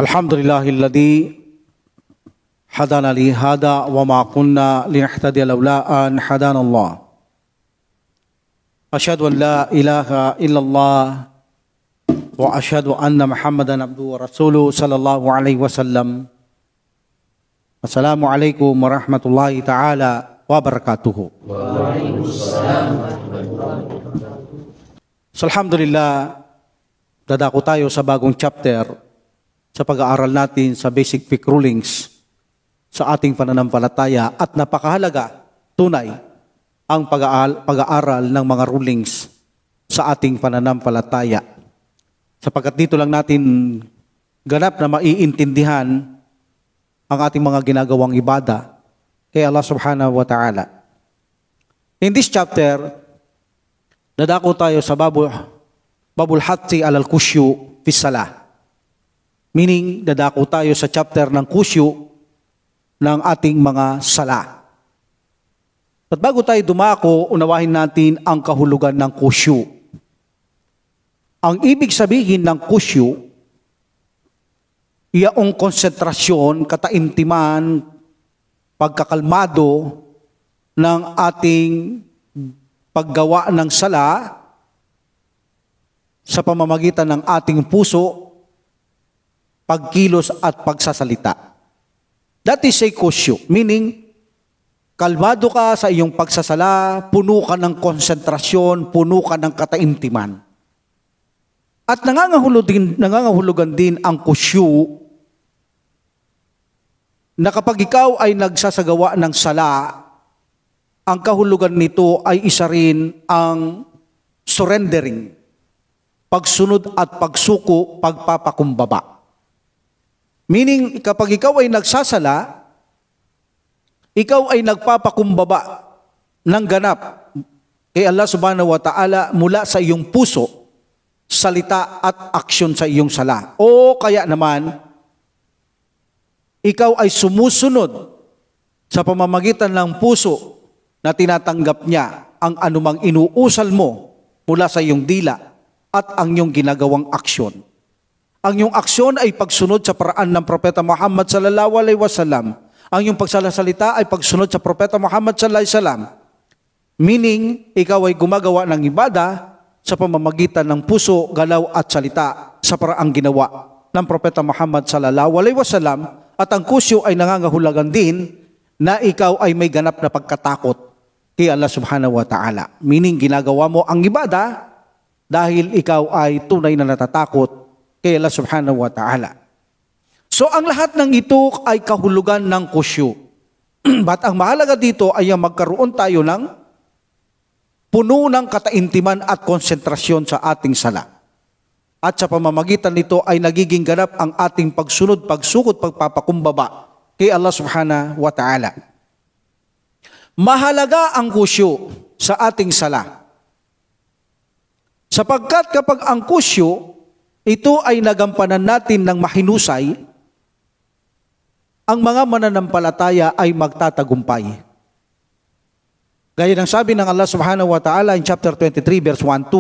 Alhamdulillahilladzi hadana li hada wa ma kunna linahtadiya laula an hadana Allah. Asyhadu an la ilaha illallah wa asyhadu anna Muhammadan abduhu wa rasuluhu sallallahu alaihi wasallam. Assalamualaikum warahmatullahi taala wabarakatuh. Waalaikumsalam warahmatullahi wabarakatuh. Alhamdulillah, dadako tayo sa bagong chapter sa pag-aaral natin sa basic fiqh rulings sa ating pananampalataya, at napakahalaga, tunay, ang pag-aaral ng mga rulings sa ating pananampalataya. Sapagkat dito lang natin ganap na maiintindihan ang ating mga ginagawang ibada kay Allah subhanahu wa ta'ala. In this chapter, dadako tayo sa babul hatti alal kusyu fi salah. Meaning, dadako tayo sa chapter ng kusyu ng ating mga sala. At bago tayo dumako, unawahin natin ang kahulugan ng kusyu. Ang ibig sabihin ng kusyu, iyaong konsentrasyon, kataimtiman, pagkakalmado ng ating paggawa ng sala sa pamamagitan ng ating puso, pagkilos at pagsasalita. That is a kusyu, meaning kalmado ka sa iyong pagsasala, puno ka ng konsentrasyon, puno ka ng kataimtiman. At nangangahulugan din ang kusyu na kapag ikaw ay nagsasagawa ng sala, ang kahulugan nito ay isa rin ang surrendering, pagsunod at pagsuko, pagpapakumbaba. Meaning, kapag ikaw ay nagsasala, ikaw ay nagpapakumbaba ng ganap kay Allah subhanahu wa ta'ala mula sa iyong puso, salita at aksyon sa iyong sala. O kaya naman, ikaw ay sumusunod sa pamamagitan ng puso na tinatanggap niya ang anumang inuusal mo mula sa iyong dila at ang iyong ginagawang aksyon. Ang iyong aksyon ay pagsunod sa paraan ng Propeta Muhammad sallallahu alaihi wasallam. Ang iyong pagsasalita ay pagsunod sa Propeta Muhammad sallallahu alaihi wasallam. Meaning, ikaw ay gumagawa ng ibada sa pamamagitan ng puso, galaw at salita sa paraang ginawa ng Propeta Muhammad sallallahu alaihi wasallam. At ang kusyu ay nangangahulugan din na ikaw ay may ganap na pagkatakot kay Allah subhanahu wa ta'ala. Meaning, ginagawa mo ang ibada dahil ikaw ay tunay na natatakot kay Allah subhanahu wa ta'ala. So, ang lahat ng ito ay kahulugan ng kusyu. But ang mahalaga dito ay ang magkaroon tayo ng puno ng kataimtiman at konsentrasyon sa ating sala. At sa pamamagitan nito ay nagiging ganap ang ating pagsunod, pagsukot, pagpapakumbaba kay Allah subhanahu wa ta'ala. Mahalaga ang kusyu sa ating sala. Sapagkat kapag ang kusyu, ito ay nagampanan natin ng mahinusay, ang mga mananampalataya ay magtatagumpay. Gaya ng sabi ng Allah subhanahu wa ta'ala in chapter 23 verse 1-2,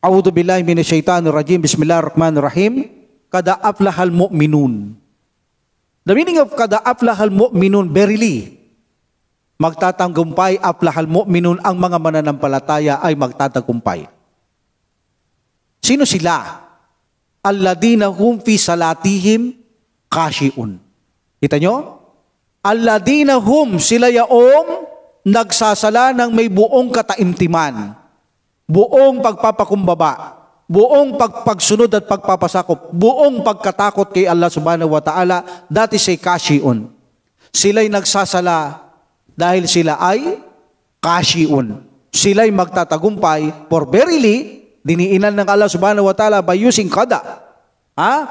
A'udhu billahi minasyaitanir rajim, bismillahirrahmanirrahim, kada aflahal mu'minun. The meaning of kada aflahal mu'minun, verily, magtatagumpay, aflahal mu'minun, ang mga mananampalataya ay magtatagumpay. Sino sila? Alladina hum fi salatihim khashi'un. Kita nyo? Alladina hum, sila yaong nagsasala ng may buong kataimtiman, buong pagpapakumbaba, buong pagsunod at pagpapasakop, buong pagkatakot kay Allah subhanahu wa ta'ala. That is a khashi'un. Sila'y nagsasala dahil sila ay khashi'un. Sila'y magtatagumpay, for verily, diniinan ng Allah subhanahu wa ta'ala by using kada.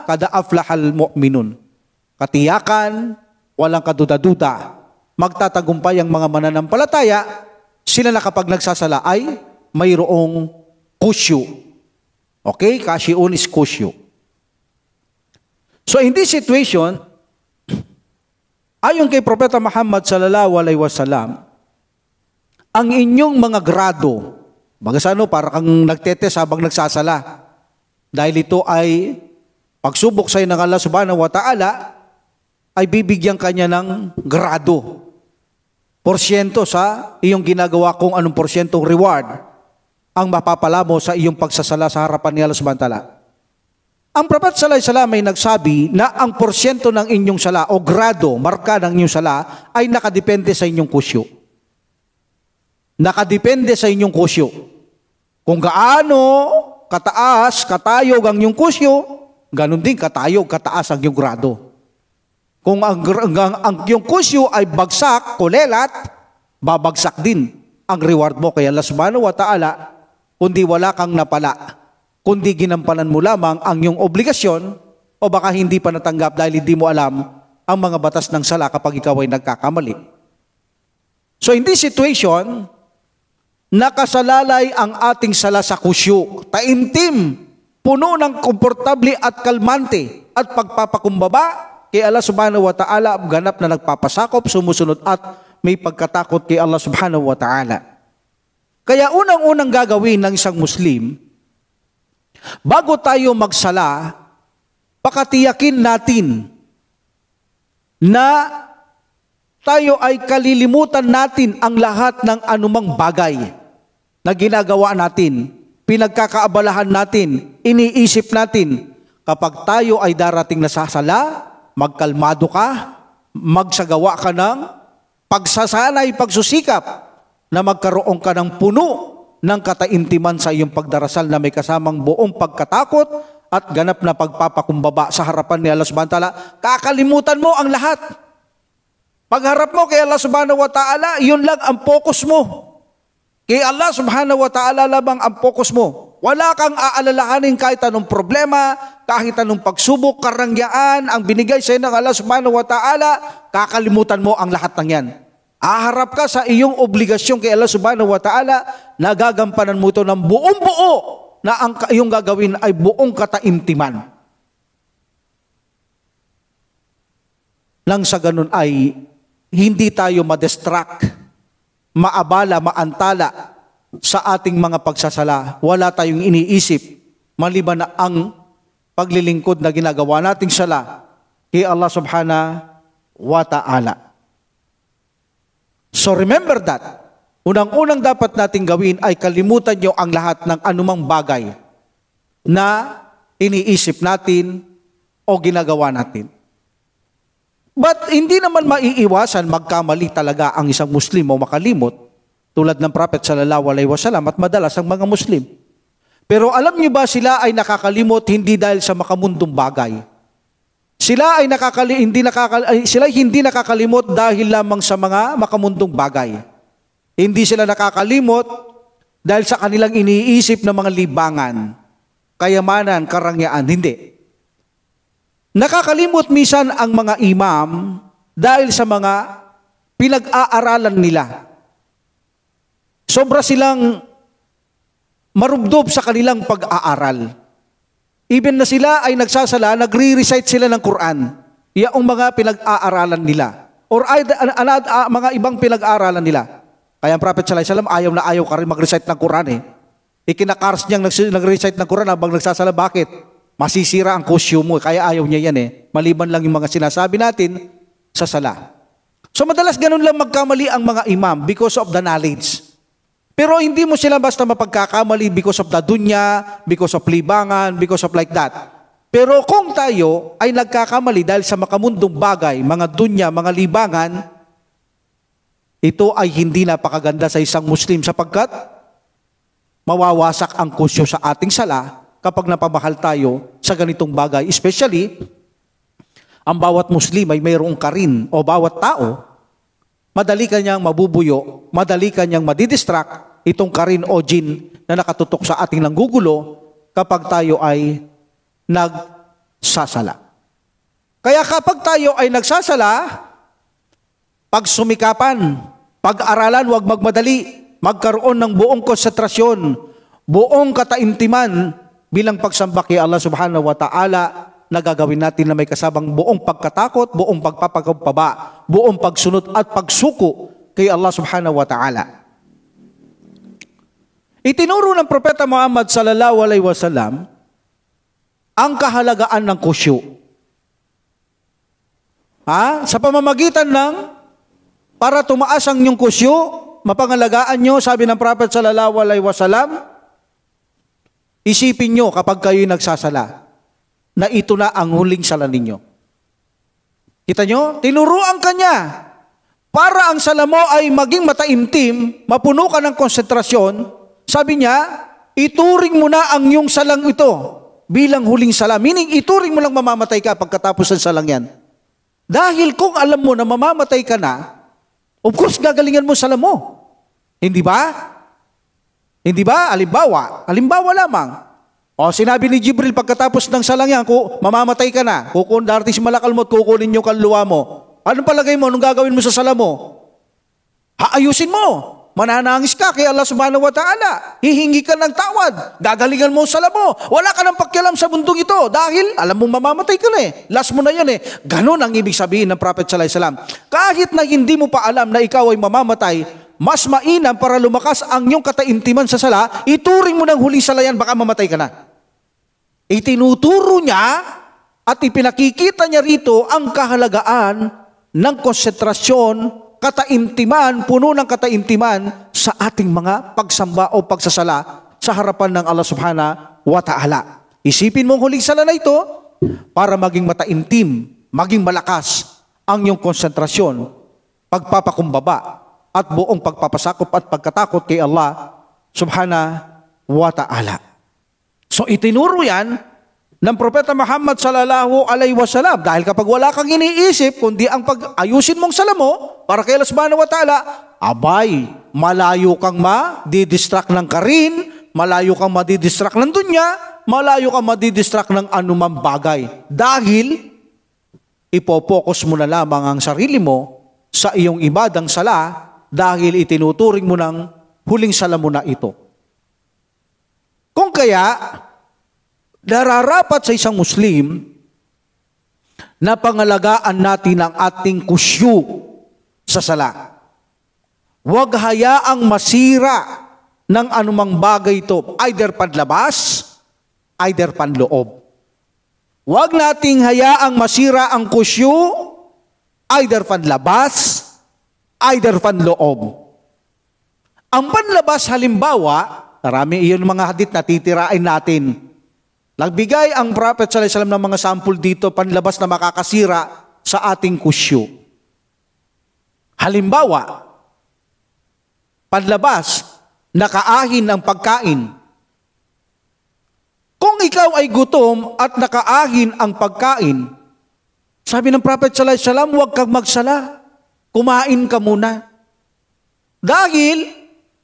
Kada aflahal mu'minun. Katiyakan, walang kaduda-duda. Magtatagumpay ang mga mananampalataya, sila na kapag nagsasala ay mayroong kusyu. Okay? Kashiun is kusyu. So in this situation, ayon kay Propeta Muhammad sallallahu alaihi wasallam, ang inyong mga grado, baga sa para kang nagtetes habang nagsasala. Dahil ito ay pagsubok sa ng Allah subhanahu wa ta'ala, ay bibigyan kanya ng grado. Porsyento sa iyong ginagawa kung anong porsyentong reward ang mapapala mo sa iyong pagsasala sa harapan ni Allah subhanahu wa ta'ala. Ang Prophet sallallahu alaihi wasallam ay nagsabi na ang porsyento ng inyong sala o grado, marka ng inyong sala ay nakadepende sa inyong kusyo. Nakadepende sa inyong kusyo. Kung gaano kataas, katayog ang inyong kusyo, ganun din katayog, kataas ang iyong grado. Kung ang iyong kusyo ay bagsak, kulelat, babagsak din ang reward mo kay Allah subhanahu wa ta'ala, kundi wala kang napala, kundi ginampanan mo lamang ang iyong obligasyon, o baka hindi pa natanggap dahil hindi mo alam ang mga batas ng sala kapag ikaw ay nagkakamali. So in this situation, nakasalalay ang ating sala sa kusyo, taimtim, puno ng komportable at kalmante at pagpapakumbaba kay Allah subhanahu wa ta'ala, ganap na nagpapasakop, sumusunod at may pagkatakot kay Allah subhanahu wa ta'ala. Kaya unang-unang gagawin ng isang Muslim, bago tayo magsala, pakatiyakin natin na tayo ay kalilimutan natin ang lahat ng anumang bagay na ginagawa natin, pinagkakaabalahan natin, iniisip natin. Kapag tayo ay darating na sa sala, magkalmado ka, magsagawa ka ng pagsasanay, pagsusikap na magkaroon ka ng puno ng kataimtiman sa iyong pagdarasal na may kasamang buong pagkatakot at ganap na pagpapakumbaba sa harapan ni Allah subhanahu wa ta'ala. Kakalimutan mo ang lahat. Pagharap mo kay Allah subhanahu wa ta'ala, yun lang ang focus mo. Kay Allah subhanahu wa ta'ala lamang ang focus mo. Wala kang aalalahanin kahit anong problema, kahit anong pagsubok, karangyaan, ang binigay sa iyo ng Allah subhanahu wa ta'ala, kakalimutan mo ang lahat ng yan. Aharap ka sa iyong obligasyon kay Allah subhanahu wa ta'ala, nagagampanan mo ito ng buong buo na ang iyong gagawin ay buong kataimtiman. Nang sa ganun ay hindi tayo ma-distract, maabala, maantala sa ating mga pagsasala. Wala tayong iniisip maliban na ang paglilingkod na ginagawa nating sala kay Allah subhanahu wa ta'ala. So remember that. Unang-unang dapat nating gawin ay kalimutan nyo ang lahat ng anumang bagay na iniisip natin o ginagawa natin. But hindi naman maiiwasan magkamali talaga ang isang Muslim o makalimot tulad ng Prophet sallallahu alaihi wasallam at madalas ang mga Muslim. Pero alam niyo ba sila ay nakakalimot hindi dahil sa makamundong bagay. Sila ay hindi nakakalimot dahil lamang sa mga makamundong bagay. Hindi sila nakakalimot dahil sa kanilang iniisip na mga libangan, kayamanan, karangyaan, hindi. Nakakalimot minsan ang mga imam dahil sa mga pinag-aaralan nila. Sobra silang marubdob sa kanilang pag-aaral. Even na sila ay nagsasala, nagre-recite sila ng Quran. Iyaong mga pinag-aaralan nila. Or mga ibang pinag-aaralan nila. Kaya ang Prophet sallallahu alaihi wasallam ayaw na ayaw ka rin mag-recite ng Quran eh. Ikinakars niyang nag-recite ng Quran habang nagsasala. Bakit? Masisira ang kusyo mo. Kaya ayaw niya yan eh. Maliban lang yung mga sinasabi natin sa sala. So madalas ganun lang magkamali ang mga imam because of the knowledge. Pero hindi mo sila basta mapagkakamali because of the dunya, because of libangan, because of like that. Pero kung tayo ay nagkakamali dahil sa makamundong bagay, mga dunya, mga libangan, ito ay hindi napakaganda sa isang Muslim sapagkat mawawasak ang kusyo sa ating sala kapag napamahal tayo sa ganitong bagay. Especially, ang bawat Muslim ay mayroong karin o bawat tao, madali kanyang mabubuyo, madali kanyang madidistract itong karin o jin na nakatutok sa ating nanggugulo kapag tayo ay nagsasala. Kaya kapag tayo ay nagsasala, pagsumikapan, pag-aralan, huwag magmadali, magkaroon ng buong konsentrasyon, buong kataimtiman bilang pagsamba kay Allah subhanahu wa ta'ala na gagawin natin na may kasabang buong pagkatakot, buong pagpapakumbaba, buong pagsunod at pagsuko kay Allah subhanahu wa ta'ala. Itinuro ng Propeta Muhammad sallallahu alaihi wasallam ang kahalagaan ng kusyu. Sa pamamagitan ng para tumaas ang inyong kusyu, mapangalagaan nyo, sabi ng Prophet sallallahu alaihi wasallam, isipin nyo kapag kayo'y nagsasala, na ito na ang huling sala ninyo. Kita nyo? Tinuruan ka niya para ang sala mo ay maging mataimtim, mapuno ka ng konsentrasyon. Sabi niya, ituring mo na ang iyong salang ito bilang huling sala. Meaning, ituring mo lang mamamatay ka pagkatapos ng salang yan. Dahil kung alam mo na mamamatay ka na, of course, gagalingan mo sala mo. Hindi ba? Hindi ba? Halimbawa lamang. O, sinabi ni Jibril pagkatapos ng salang yan, mamamatay ka na, darating si malakal mo at kukunin yung kaluluwa mo. Anong palagay mo? Anong gagawin mo sa sala mo? Haayusin mo. Mananangis ka kay Allah subhanahu wa ta'ala. Hihingi ka ng tawad. Gagalingan mo sa sala mo. Wala ka ng pakialam sa mundong ito dahil alam mong mamamatay ka na eh. Last mo na yan eh. Ganon ang ibig sabihin ng Prophet sallallahu alaihi wasallam. Kahit na hindi mo pa alam na ikaw ay mamamatay, mas mainam para lumakas ang iyong kataimtiman sa sala, ituring mo ng huling sala yan, baka mamatay ka na. Itinuturo niya at ipinakikita niya rito ang kahalagaan ng konsentrasyon, kataimtiman, puno ng kataimtiman sa ating mga pagsamba o pagsasala sa harapan ng Allah subhanahu wa ta'ala. Isipin mong huling sala na ito para maging mataimtim, maging malakas ang iyong konsentrasyon, pagpapakumbaba at buong pagpapasakop at pagkatakot kay Allah subhanahu wa ta'ala. So itinuro yan ng Propeta Muhammad sallallahu alaihi wasallam dahil kapag wala kang iniisip kundi ang pag-ayusin mong sala mo para kay Allah subhanahu wa ta'ala, abay, malayo kang madidistract ng karin, malayo kang madidistract ng dunya, malayo kang madidistract ng anumang bagay dahil ipopokus mo na lamang ang sarili mo sa iyong ibadang sala dahil itinuturing mo ng huling sala mo na ito. Kung kaya, nararapat sa isang Muslim na pangalagaan natin ang ating kusyu sa sala. Huwag hayaang masira ng anumang bagay ito, either panlabas, either panloob. Huwag nating hayaang masira ang kusyu, either panlabas, either panloob. Ang panlabas halimbawa, marami iyon mga hadith na titirain natin. Nagbigay ang Prophet sallallahu alaihi wasallam ng mga sample dito, panlabas na makakasira sa ating kusyu. Halimbawa, panlabas, nakaahin ang pagkain. Kung ikaw ay gutom at nakaahin ang pagkain, sabi ng Prophet sallallahu alaihi wasallam, huwag kang magsala. Kumain ka muna. Dahil,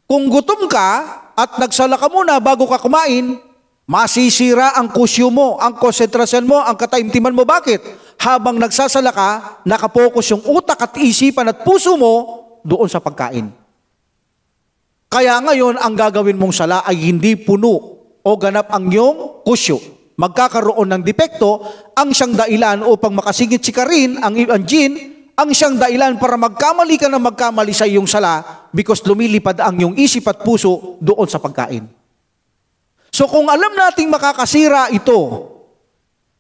kung gutom ka, at nagsala ka muna bago ka kumain, masisira ang kusyu mo, ang konsentrasyon mo, ang kataimtiman mo. Bakit? Habang nagsasala ka, nakapokus yung utak at isipan at puso mo doon sa pagkain. Kaya ngayon, ang gagawin mong sala ay hindi puno o ganap ang iyong kusyu. Magkakaroon ng depekto ang siyang dailan upang makasingit si Karin, ang jin, ang siyang dailan para magkamali ka na magkamali sa iyong sala because lumilipad ang iyong isip at puso doon sa pagkain. So kung alam nating makakasira ito,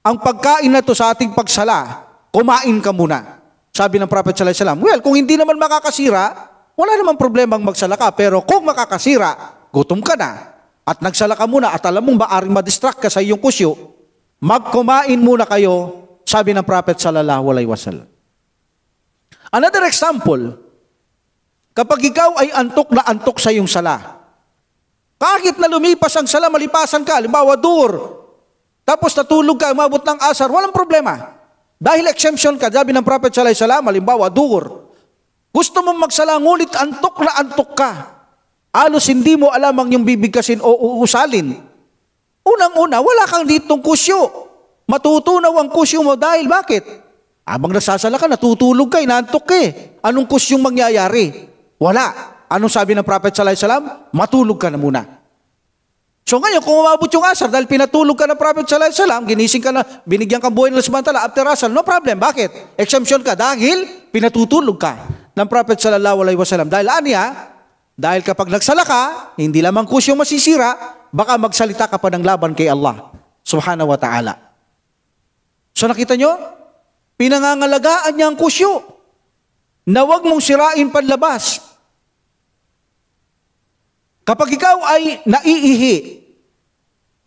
ang pagkain na ito sa ating pagsala, kumain ka muna. Sabi ng Prophet sallallahu alaihi wasallam, well, kung hindi naman makakasira, wala namang problemang magsala ka. Pero kung makakasira, gutom ka na, at nagsala ka muna, at alam mong maaring madistract ka sa iyong kusyo, magkumain muna kayo, sabi ng Prophet sallallahu alaihi wasallam. Another example, kapag ikaw ay antok na antok sa iyong sala, kahit na lumipas ang sala, malipasan ka, halimbawa dur, tapos natulog ka, umabot ng asar, walang problema. Dahil exemption ka, sabi ng Prophet sallallahu alaihi wasallam, halimbawa dur, gusto mong magsala, ngulit antok na antok ka, alos hindi mo alam ang iyong bibigkasin o uusalin. Unang-una, wala kang ditong kusyo. Matutunaw ang kusyo mo dahil bakit? Habang nasasala ka, natutulog ka, inaantok ka eh. Anong kusyong mangyayari? Wala. Anong sabi ng Prophet sallallahu alaihi wasallam? Matulog ka na muna. So ngayon, kung umabot yung asar, dahil pinatulog ka ng Prophet sallallahu alaihi wasallam, ginising ka na, binigyan kang buhay ng samantala, after asar, no problem. Bakit? Exemption ka dahil pinatutulog ka ng Prophet sallallahu alaihi wasallam. Dahil dahil kapag nagsala ka, hindi lamang kusyong masisira, baka magsalita ka pa ng laban kay Allah subhanahu wa ta'ala. So nakita nyo? Pinangangalagaan niya ang kusyo na huwag mong sirain panlabas. Kapag ikaw ay naiihi,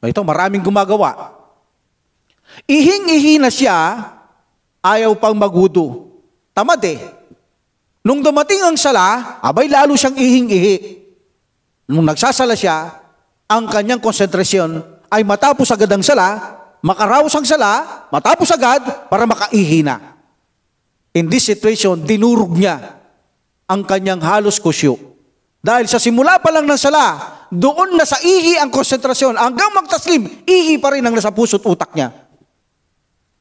ito maraming gumagawa. Ihing-ihi na siya, ayaw pang magwudu. Tamad eh. Nung dumating ang sala, abay lalo siyang ihing-ihi. Nung nagsasala siya, ang kanyang konsentrasyon ay matapos agad ang sala, makaraos ang sala, matapos agad para makaihi na. In this situation, dinurog niya ang kanyang halos kusyo. Dahil sa simula pa lang ng sala, doon na sa ihi ang konsentrasyon. Hanggang magtaslim, ihi pa rin ang nasa puso't utak niya.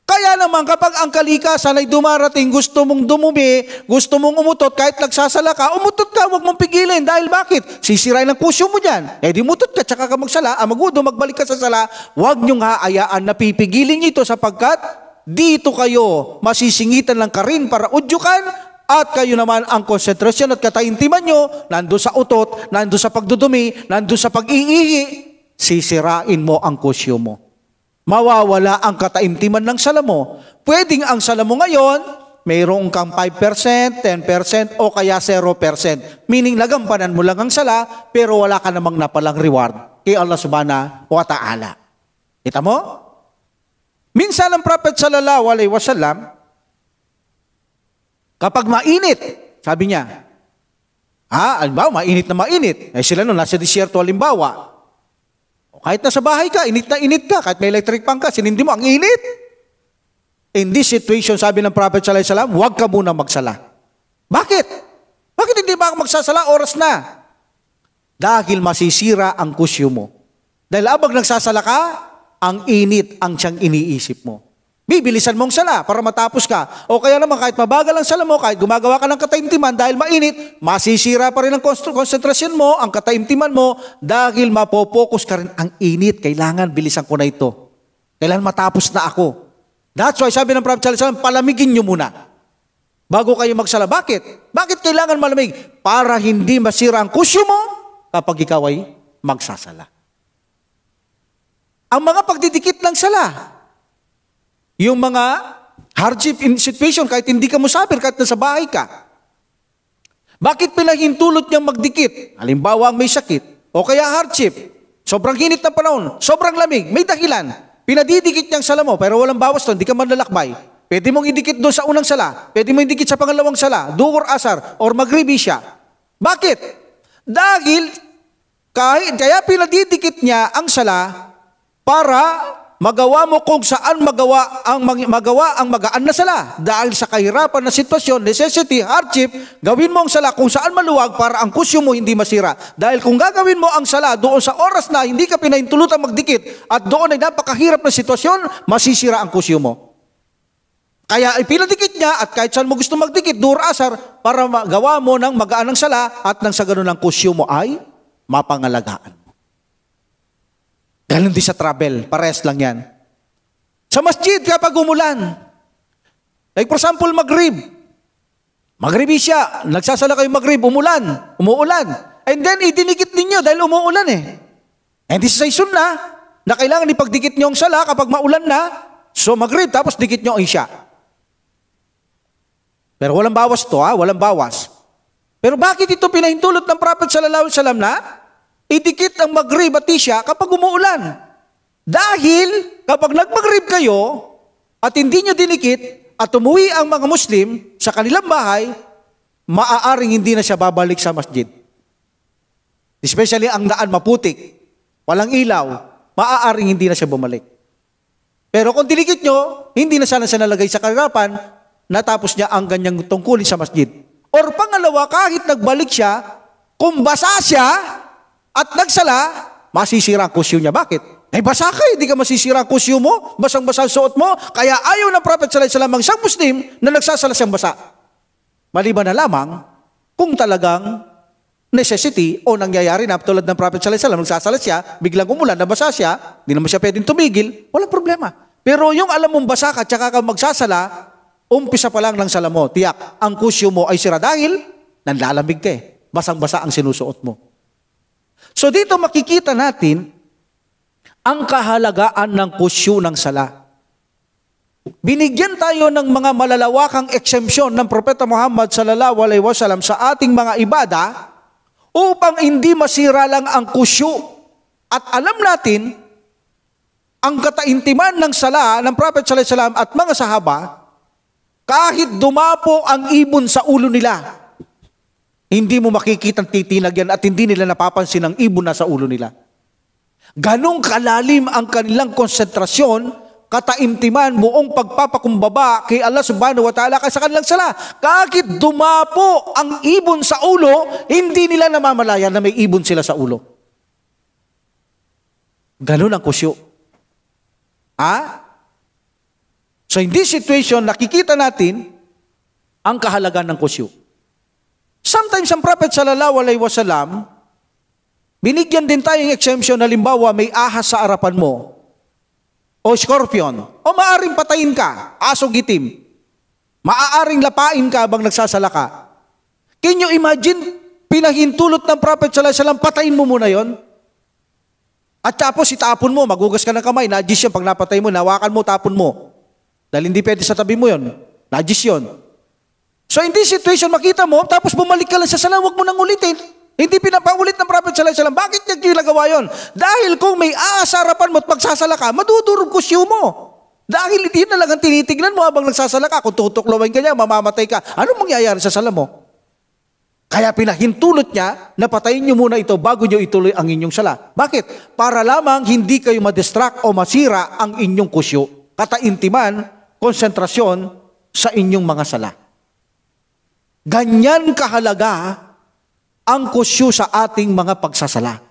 Kaya naman kapag ang kalikasan ay dumarating, gusto mong dumumi, gusto mong umutot, kahit nagsasala ka, umutot ka, huwag mong pigilin. Dahil bakit? Sisirain ang pusyo mo dyan. Eh di umutot ka, tsaka ka magsala, magwudu, magbalik ka sa sala, huwag niyong haayaan na pipigilin niyo ito sapagkat dito kayo masisingitan ng karin para udyukan at kayo naman ang konsentrasyon at kataintiman nyo, nandun sa utot, nandun sa pagdudumi, nandun sa pag-iihi, sisirain mo ang kusyo mo. Mawawala ang kataimtiman ng sala mo. Pwedeng ang sala mo ngayon, mayroong kang 5%, 10%, o kaya 0%. Meaning, nagampanan mo lang ang sala, pero wala ka namang napalang reward kay Allah subhanahu wa ta'ala. Kita mo? Minsan ang Prophet sallallahu alaihi wasallam, kapag mainit, sabi niya, halimbawa, mainit na mainit. Eh sila nun, nasa disyerto halimbawa. Kahit nasa bahay ka, init na init ka, kahit may electric fan ka, sinindi mo, ang init. In this situation, sabi ng Prophet sallallahu alaihi wasallam, huwag ka muna magsala. Bakit? Bakit hindi ba magsasala? Oras na. Dahil masisira ang kusyo mo. Dahil abang nagsasala ka, ang init ang siyang iniisip mo. Bibilisan mong sala para matapos ka. O kaya naman kahit mabagal ang sala mo, kahit gumagawa ka ng kataimtiman dahil mainit, masisira pa rin ang konsentrasyon mo, ang kataimtiman mo, dahil mapopokus ka rin ang init. Kailangan bilisan ko na ito. Kailangan matapos na ako. That's why sabi ng Prophet sallallahu alaihi wasallam, palamigin nyo muna bago kayo magsala. Bakit? Bakit kailangan malamig? Para hindi masira ang kusyo mo kapag ikaw ay magsasala. Ang mga pagdidikit ng sala, yung mga hardship in situation, kahit hindi ka musafir, kahit nasa bahay ka. Bakit pinahintulot niyang magdikit? Halimbawa, may sakit, o kaya hardship, sobrang hinit ng panahon, sobrang lamig, may dahilan. Pinadidikit niyang sala mo, pero walang bawas doon, hindi ka man lalakbay. Pwede mong idikit doon sa unang sala, pwede mong idikit sa pangalawang sala, duhur asar, or magribi siya. Bakit? Dahil, kaya pinadidikit niya ang sala para magawa mo kung saan magawa ang magaan na sala. Dahil sa kahirapan na sitwasyon, necessity, hardship, gawin mo ang sala kung saan maluwag para ang kusyo mo hindi masira. Dahil kung gagawin mo ang sala doon sa oras na hindi ka pinahintulutan magdikit at doon ay napakahirap na sitwasyon, masisira ang kusyo mo. Kaya ipinadikit niya at kahit saan mo gusto magdikit, dur asar, para magawa mo ng magaan ng sala at nang sa ganun ang kusyo mo ay mapangalagaan. Ganon din sa travel, parehas lang yan. Sa masjid, kapag umulan, like for example, Maghribi siya, nagsasala kayo maghrib, umuulan. And then, idinikit ninyo dahil umuulan eh. And this is a sunnah na kailangan ipagdikit nyo ang sala kapag maulan na, so maghrib, tapos dikit nyo ang isya. Pero walang bawas to, walang bawas. Pero bakit ito pinahintulot ng Prophet sallallahu alaihi wasallam na idikit ang maghrib at isya kapag umuulan? Dahil kapag nagmaghrib kayo at hindi nyo dinikit at umuwi ang mga Muslim sa kanilang bahay, maaaring hindi na siya babalik sa masjid. Especially ang daan maputik, walang ilaw, maaaring hindi na siya bumalik. Pero kung dinikit nyo, hindi na sana siya nalagay sa kahirapan, natapos niya ang ganyang tungkulin sa masjid. Or pangalawa, kahit nagbalik siya, kung basa siya at nagsala, masisira ang kusyo niya. Bakit? Basa ka, hindi ka masisira ang kusyo mo, basang-basa ang suot mo, kaya ayaw ng Prophet sallallahu alaihi wasallam ang isang Muslim na nagsasala siyang basa. Maliban na lamang kung talagang necessity o nangyayari na tulad ng Prophet sallallahu alaihi wasallam, nagsasala siya, biglang umulan, nabasa siya, hindi naman siya pwedeng tumigil, walang problema. Pero yung alam mong basa ka, tsaka ka magsasala, umpisa pa lang ng sala mo, tiyak, ang kusyo mo ay sira dahil nanlalamig ka eh. Basang-basa ang sinusuot mo. So dito makikita natin ang kahalagaan ng kusyo ng sala. binigyan tayo ng mga malalawakang exemption ng Propeta Muhammad sallallahu alaihi wasallam sa ating mga ibada upang hindi masira lang ang kusyu. At alam natin, ang kataintiman ng sala ng Prophet sallallahu alaihi wasallam at mga sahaba, kahit dumapo ang ibon sa ulo nila, hindi mo makikitang titinag yan at hindi nila napapansin ang ibon na sa ulo nila. Ganong kalalim ang kanilang konsentrasyon, kataimtiman, buong pagpapakumbaba kay Allah subhanahu wa ta'ala sa kanilang sala. Kahit dumapo ang ibon sa ulo, hindi nila namamalayan na may ibon sila sa ulo. Ganon ang kusyo. So in this situation, nakikita natin ang kahalagan ng kusyo. Sometimes ang Prophet sallallahu alaihi wasallam, binigyan din tayong exemption, halimbawa may ahas sa harapan mo, o scorpion, o maaring patayin ka, asong itim, maaaring lapain ka habang nagsasala ka. Can you imagine, pinahintulot ng Prophet sallallahu alaihi wasallam, patayin mo muna yon. At tapos itapon mo, magugas ka ng kamay, najis yan, pag napatay mo, nawakan mo, tapon mo. Dahil hindi pwede sa tabi mo yon, najis yon. So in this situation, makita mo, tapos bumalik ka lang sa sala, huwag mo nang ulitin. Hindi pinapaulit ng Prophet sallallahu alaihi wasallam. Bakit niya ginagawa yun? Dahil kung may aasarapan mo at magsasala ka, madudurog kusyo mo. Dahil hindi na lang ang tinitignan mo habang nagsasala ka. Kung tutuklawin ka niya, mamamatay ka. Ano mangyayari sa sala mo? Kaya pinahintulot niya na patayin niyo muna ito bago niyo ituloy ang inyong sala. Bakit? Para lamang hindi kayo madistract o masira ang inyong kusyo, kataintiman, konsentrasyon sa inyong mga sala. Ganyan kahalaga ang kusyo sa ating mga pagsasala.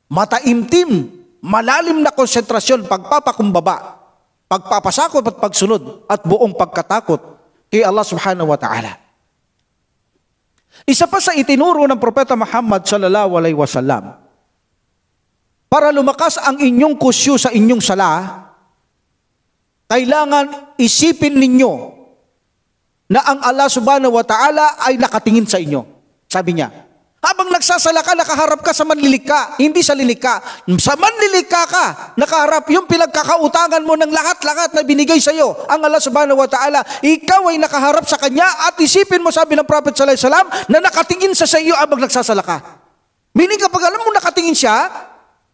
Mataimtim, malalim na konsentrasyon, pagpapakumbaba, pagpapasakop at pagsunod, at buong pagkatakot kay Allah subhanahu wa ta'ala. Isa pa sa itinuro ng Propeta Muhammad sallallahu alaihi wasallam, para lumakas ang inyong kusyo sa inyong sala, kailangan isipin ninyo na ang Allah subhanahu wa ta'ala ay nakatingin sa inyo. Sabi niya, habang nagsasala ka, nakaharap ka sa manlilikha, hindi sa lilikha. Sa manlilikha ka, nakaharap yung pinagkakautangan mo ng lahat-lahat na binigay sa iyo, ang Allah subhanahu wa ta'ala. Ikaw ay nakaharap sa Kanya at isipin mo, sabi ng Prophet sallallahu alaihi wasallam, na nakatingin sa iyo habang nagsasala ka. Meaning kapag alam mo nakatingin siya,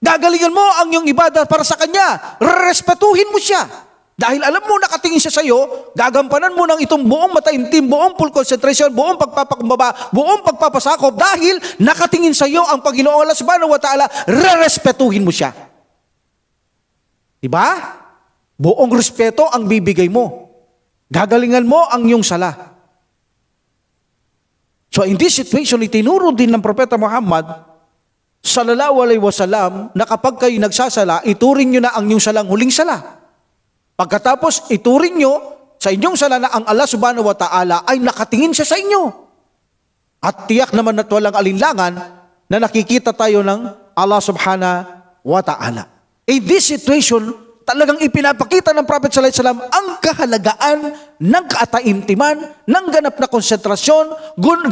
gagalingan mo ang iyong ibadah para sa Kanya. Respetuhin mo siya. Dahil alam mo nakatingin siya sa iyo, gagampanan mo ng itong buong mataimtim, buong full concentration, buong pagpapakumbaba, buong pagpapasakop, dahil nakatingin sa iyo ang Panginoon Allah subhanahu wa ta'ala, rerespetuhin mo siya. Diba? Buong respeto ang bibigay mo. Gagalingan mo ang iyong sala. So in this situation, itinuro din ng Propeta Muhammad sallallahu alaihi wasallam na kapag kayo nagsasala, ituring nyo na ang iyong salang huling sala. Pagkatapos, ituring nyo sa inyong sala na ang Allah subhanahu wa ta'ala ay nakatingin siya sa inyo. At tiyak naman at walang alinlangan na nakikita tayo ng Allah subhanahu wa ta'ala. In this situation, talagang ipinapakita ng Prophet sallallahu alaihi wasallam ang kahalagaan ng kataimtiman, ng ganap na konsentrasyon,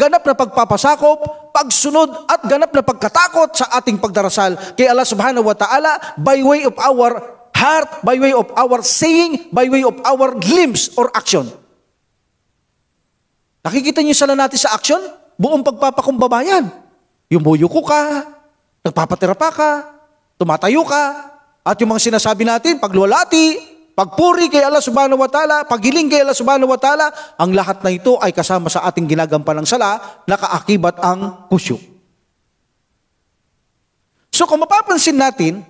ganap na pagpapasakop, pagsunod at ganap na pagkatakot sa ating pagdarasal kay Allah subhanahu wa ta'ala by way of our heart, by way of our saying, by way of our limbs or action. Nakikita niyo sala natin sa action? Buong pagpapakumbaba yan. Yumuyuko ka, nagpapatirapa ka, tumatayo ka, at yung mga sinasabi natin, pagluwalhati, pagpuri kay Allah subhanahu wa ta'ala, paghiling kay Allah subhanahu wa ta'ala, ang lahat na ito ay kasama sa ating ginagampan ng sala, nakaakibat ang kusyo. So kung mapapansin natin,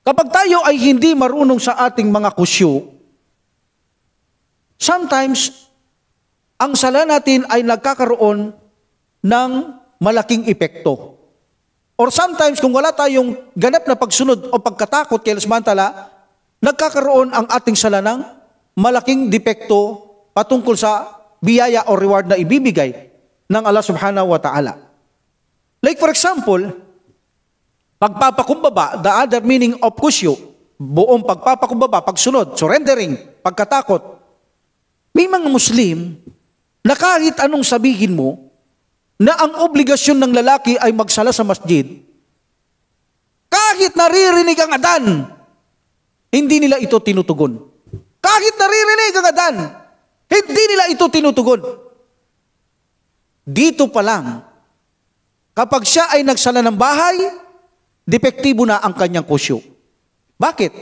kapag tayo ay hindi marunong sa ating mga kusyo, sometimes, ang sala natin ay nagkakaroon ng malaking epekto. Or sometimes, kung wala tayong ganap na pagsunod o pagkatakot kay Allah subhanahu wa ta'ala, nagkakaroon ang ating sala ng malaking depekto patungkol sa biyaya o reward na ibibigay ng Allah subhanahu wa ta'ala. Like for example, pagpapakumbaba, the other meaning of kusyo, buong pagpapakumbaba, pagsunod, surrendering, pagkatakot. May mga Muslim na kahit anong sabihin mo, na ang obligasyon ng lalaki ay magsala sa masjid, kahit naririnig ang adan, hindi nila ito tinutugon. Kahit naririnig ang adan, hindi nila ito tinutugon. Dito pa lang, kapag siya ay nagsala ng bahay, depektibo na ang kanyang kusyo. Bakit?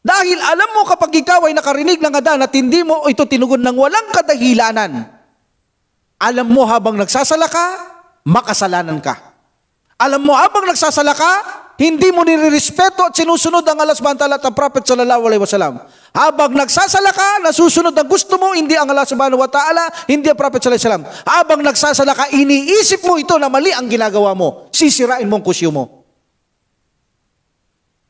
Dahil alam mo kapag ikaw ay nakarinig ng adan at hindi mo ito tinugon ng walang kadahilanan, alam mo habang nagsasala ka, makasalanan ka. Alam mo habang nagsasala ka, hindi mo nirerespeto at sinusunod ang Allah subhanahu wa ta'ala at ang Prophet sallallahu alaihi wasallam. Habang nagsasala ka, nasusunod ang gusto mo, hindi ang Allah subhanahu wa ta'ala, hindi ang Prophet sallallahu alaihi wasallam. Habang nagsasala ka, iniisip mo ito na mali ang ginagawa mo. Sisirain mo ang kusyo mo.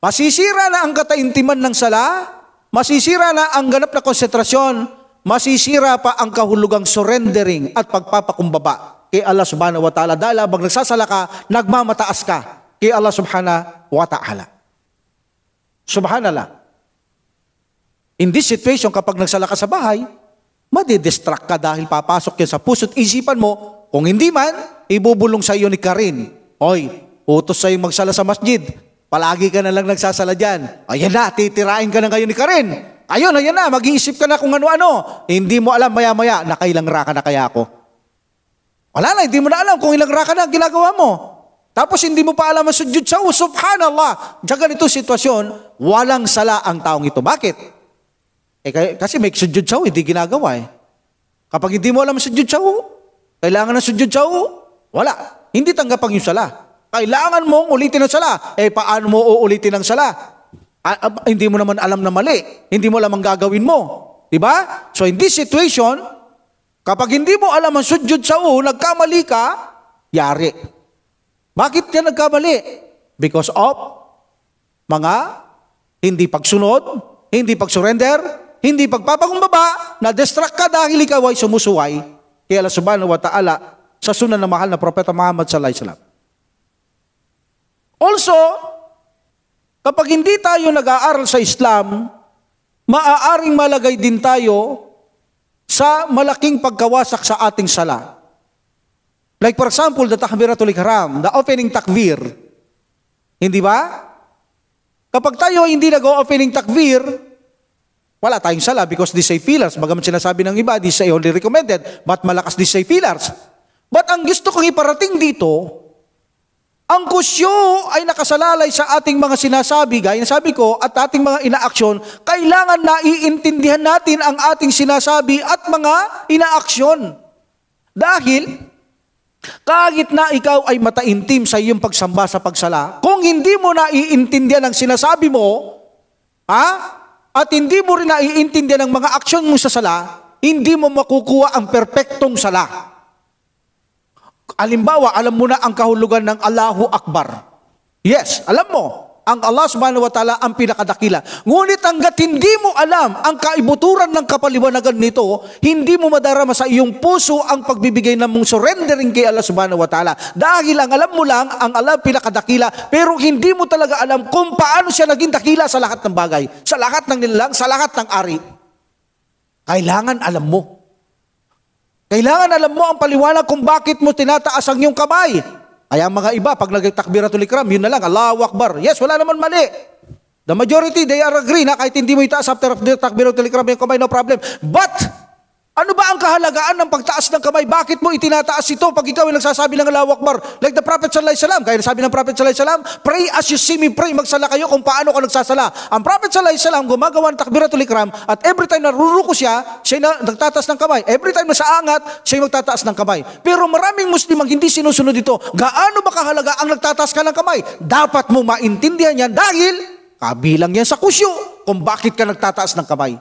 Masisira na ang kataintiman ng sala, masisira na ang ganap na konsentrasyon, masisira pa ang kahulugang surrendering at pagpapakumbaba kay Allah subhanahu wa ta'ala. Dahil habang nagsasala ka, nagmamataas ka kay Allah subhanahu wa ta'ala. Subhanallah. In this situation, kapag nagsala ka sa bahay, madidistract ka dahil papasok yan sa puso't isipan mo, kung hindi man, ibubulong sa iyo ni Karin. Oy, utos sa iyo magsala sa masjid. Palagi ka na lang nagsasala dyan. Ayan na, titirain ka na ngayon ni Karin. Ayun, ayan na, mag-iisip ka na kung ano-ano. Hindi mo alam maya-maya, nakailang raka na kaya ako. Wala na, hindi mo na alam kung ilang raka na ginagawa mo. Tapos hindi mo pa alam ang sujud sa subhanallah. Sa ganito sitwasyon, walang sala ang taong ito. Bakit? Kasi may sujud sa hindi ginagawa eh. Kapag hindi mo alam ang sujud sa kailangan ng sujud sa wala. Hindi tanggap ang yung sala. Kailangan mong ulitin ang sala. Paano mo uulitin ang sala? Hindi mo naman alam na mali. Hindi mo alam ang gagawin mo. Diba? So in this situation, kapag hindi mo alam ang sujud sa nagkamali ka, yari. Bakit ka nagkamali? Because of mga hindi pagsunod, hindi pagsurrender, hindi pagpapakumbaba, na-distract ka dahil ikaw ay sumusuway kay Allah subhanahu wa ta'ala sa sunan ng mahal na Propeta Muhammad sallallahu alaihi wasallam. Also, kapag hindi tayo nag-aaral sa Islam, maaaring malagay din tayo sa malaking pagkawasak sa ating sala. Like for example, the Takbiratul Ihram, the opening takbir. Hindi ba? Kapag tayo hindi nag-opening takbir, wala tayong sala because these say pillars. Bagamat sinasabi ng iba, these say only recommended, but malakas these say pillars. But ang gusto kong iparating dito, ang kusyo ay nakasalalay sa ating mga sinasabi, gaya sabi ko, at ating mga inaaksyon, kailangan naiintindihan natin ang ating sinasabi at mga inaaksyon. Dahil, kahit na ikaw ay mataintim sa iyong pagsamba sa pagsala, kung hindi mo naiintindihan ang sinasabi mo, at hindi mo rin naiintindihan ang mga aksyon mo sa sala, hindi mo makukuha ang perpektong sala. Halimbawa, alam mo na ang kahulugan ng Allahu Akbar. Yes, alam mo, ang Allah subhanahu wa ta'ala ang pinakadakila. Ngunit hanggat hindi mo alam ang kaibuturan ng kapaliwanagan nito, hindi mo madarama sa iyong puso ang pagbibigay ng mong surrendering kay Allah subhanahu wa ta'ala. Dahil ang alam mo lang, ang Allah pinakadakila, pero hindi mo talaga alam kung paano siya naging dakila sa lahat ng bagay, sa lahat ng nilalang, sa lahat ng ari. Kailangan alam mo. Kailangan alam mo ang paliwanag kung bakit mo tinataas ang iyong kamay. Kaya mga iba, pag nag-takbiratul ihram, yun na lang, Allahu Akbar. Yes, wala naman mali. The majority, they are agree na kahit hindi mo itaas after takbiratul ihram yung kamay, no problem. But, ano ba ang kahalagaan ng pagtaas ng kamay? Bakit mo itinataas ito pag ikaw ay nagsasabi ng Allahu Akbar? Like the Prophet sallallahu alaihi wasallam. Kaya sabi ng Prophet sallallahu alaihi wasallam, pray as you see me pray. Magsala kayo kung paano ka nagsasala. Ang Prophet sallallahu alaihi wasallam gumagawa ng takbiratul ihram at every time na ruruko siya nagtataas ng kamay. Every time na sa angat, siya magtataas ng kamay. Pero maraming Muslim ang hindi sinusunod ito. Gaano ba kahalaga ang nagtataas ka ng kamay? Dapat mo maintindihan yan dahil kabilang yan sa kusyo kung bakit ka nagtataas ng kamay.